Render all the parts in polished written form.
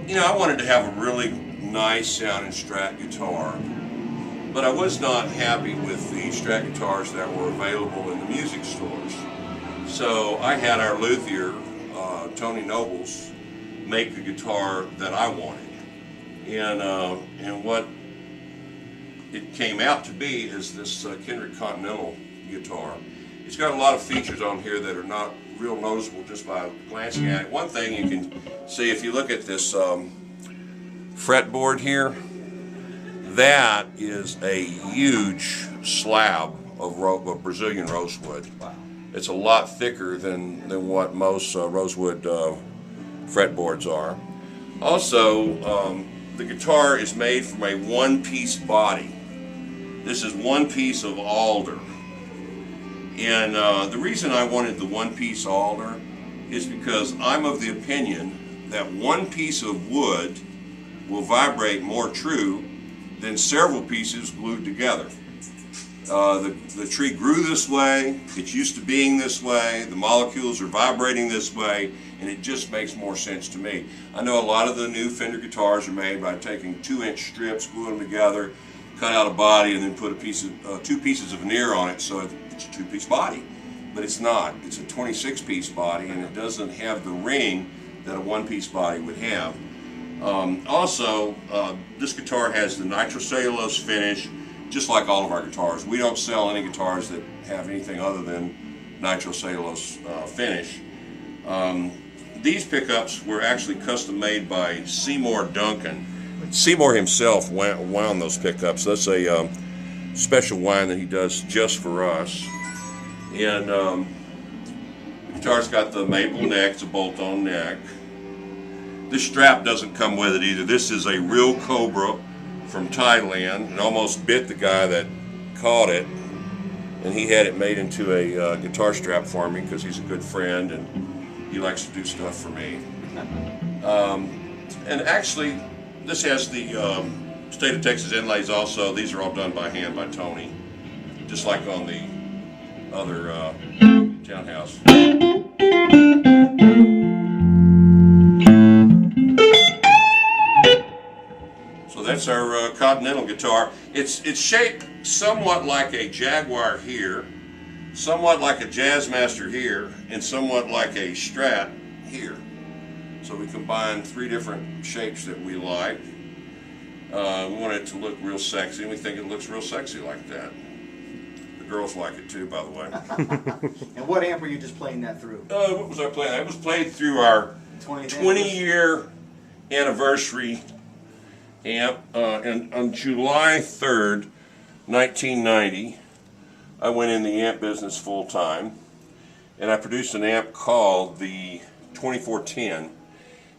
You know, I wanted to have a really nice sounding Strat guitar, but I was not happy with the Strat guitars that were available in the music stores. So I had our luthier, Tony Nobles, make the guitar that I wanted. And what it came out to be is this Kendrick Continental guitar. It's got a lot of features on here that are not real noticeable just by glancing at it. One thing you can see if you look at this fretboard here, that is a huge slab of Brazilian rosewood. Wow. It's a lot thicker than what most rosewood fretboards are. Also, the guitar is made from a one-piece body. This is one piece of alder. And the reason I wanted the one-piece alder is because I'm of the opinion that one piece of wood will vibrate more true than several pieces glued together. The tree grew this way, it's used to being this way, the molecules are vibrating this way, and it just makes more sense to me. I know a lot of the new Fender guitars are made by taking 2-inch strips, gluing them together, cut out a body, and then put two pieces of veneer on it so it's a 2-piece body. But it's not. It's a 26-piece body, and it doesn't have the ring that a 1-piece body would have. Also, this guitar has the nitrocellulose finish, just like all of our guitars. We don't sell any guitars that have anything other than nitrocellulose finish. These pickups were actually custom made by Seymour Duncan. Seymour himself wound those pickups. That's a special wind that he does just for us. And the guitar's got the maple neck, it's a bolt-on neck. This strap doesn't come with it either. This is a real Cobra from Thailand. It almost bit the guy that caught it, and he had it made into a guitar strap for me because he's a good friend and he likes to do stuff for me. And actually, this has the State of Texas inlays also. These are all done by hand by Tony, just like on the other Townhouse. So that's our Continental guitar. It's shaped somewhat like a Jaguar here, somewhat like a Jazzmaster here, and somewhat like a Strat here. So we combine 3 different shapes that we like. We want it to look real sexy, and we think it looks real sexy like that. The girls like it too, by the way. And what amp were you just playing that through? What was I playing? It was played through our 20-year anniversary amp. And on July 3rd, 1990, I went in the amp business full time, and I produced an amp called the 2410,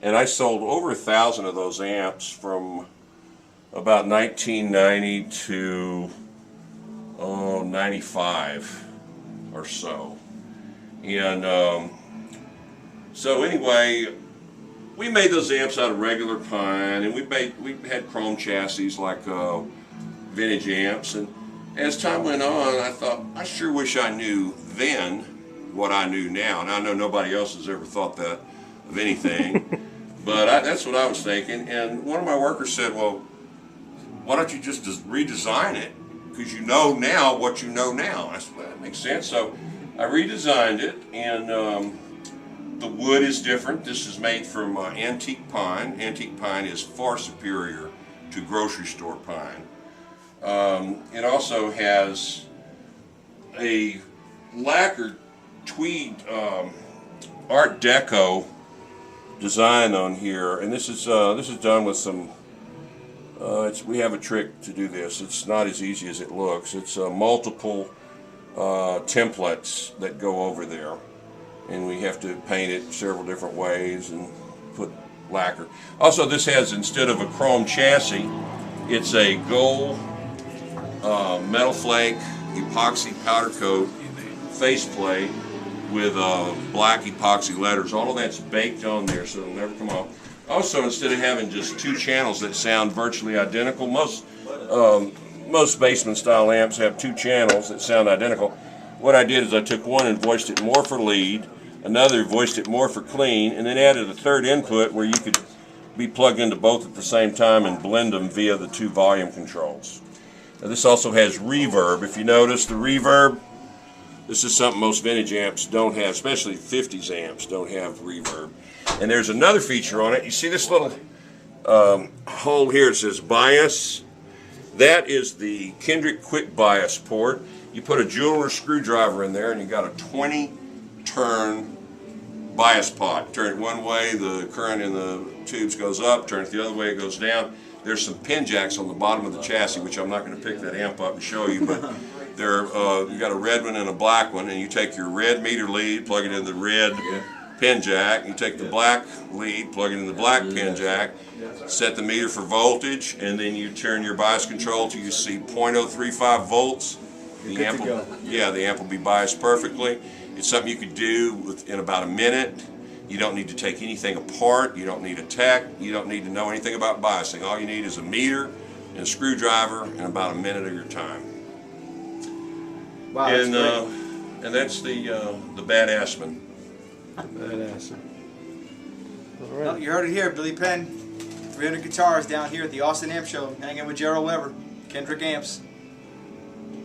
and I sold over 1,000 of those amps from about 1990 to 95 or so. And so anyway, we made those amps out of regular pine, and we had chrome chassis like vintage amps. And as time went on, I thought, I sure wish I knew then what I knew now. And I know nobody else has ever thought that of anything, but that's what I was thinking. And one of my workers said, well, why don't you just redesign it? Because you know now what you know now. I said, well, that makes sense. So I redesigned it, and the wood is different. This is made from antique pine. Antique pine is far superior to grocery store pine. It also has a lacquered tweed Art Deco design on here, and this is done with some. We have a trick to do this. It's not as easy as it looks. It's multiple templates that go over there, and we have to paint it several different ways and put lacquer. Also, this has, instead of a chrome chassis, it's a gold metal flake epoxy powder coat faceplate with black epoxy letters. All of that's baked on there, so it'll never come off. Also, instead of having just 2 channels that sound virtually identical, most basement style amps have 2 channels that sound identical. what I did is I took one and voiced it more for lead, another voiced it more for clean, and then added a third input where you could be plugged into both at the same time and blend them via the 2 volume controls. Now this also has reverb. If you notice the reverb, this is something most vintage amps don't have, especially 50s amps don't have reverb. And there's another feature on it. You see this little hole here, it says bias. That is the Kendrick quick bias port. You put a jeweler screwdriver in there and you got a 20 turn bias pot. Turn it one way, the current in the tubes goes up, turn it the other way, it goes down. There's some pin jacks on the bottom of the chassis, which I'm not going to pick that amp up and show you, but you got a red one and a black one, and you take your red meter lead, plug it in the red pin jack, you take the black lead, plug it in the black pin jack, set the meter for voltage, and then you turn your bias control till you see 0.035 volts. The amp will be biased perfectly. It's something you could do in about a minute. You don't need to take anything apart. You don't need a tech. You don't need to know anything about biasing. All you need is a meter and a screwdriver and about a minute of your time. Wow, that's great. And that's the Badassman. Badass. All right. Well, you heard it here, Billy Penn. 300 guitars down here at the Austin Amp Show, hanging with Gerald Weber, Kendrick Amps.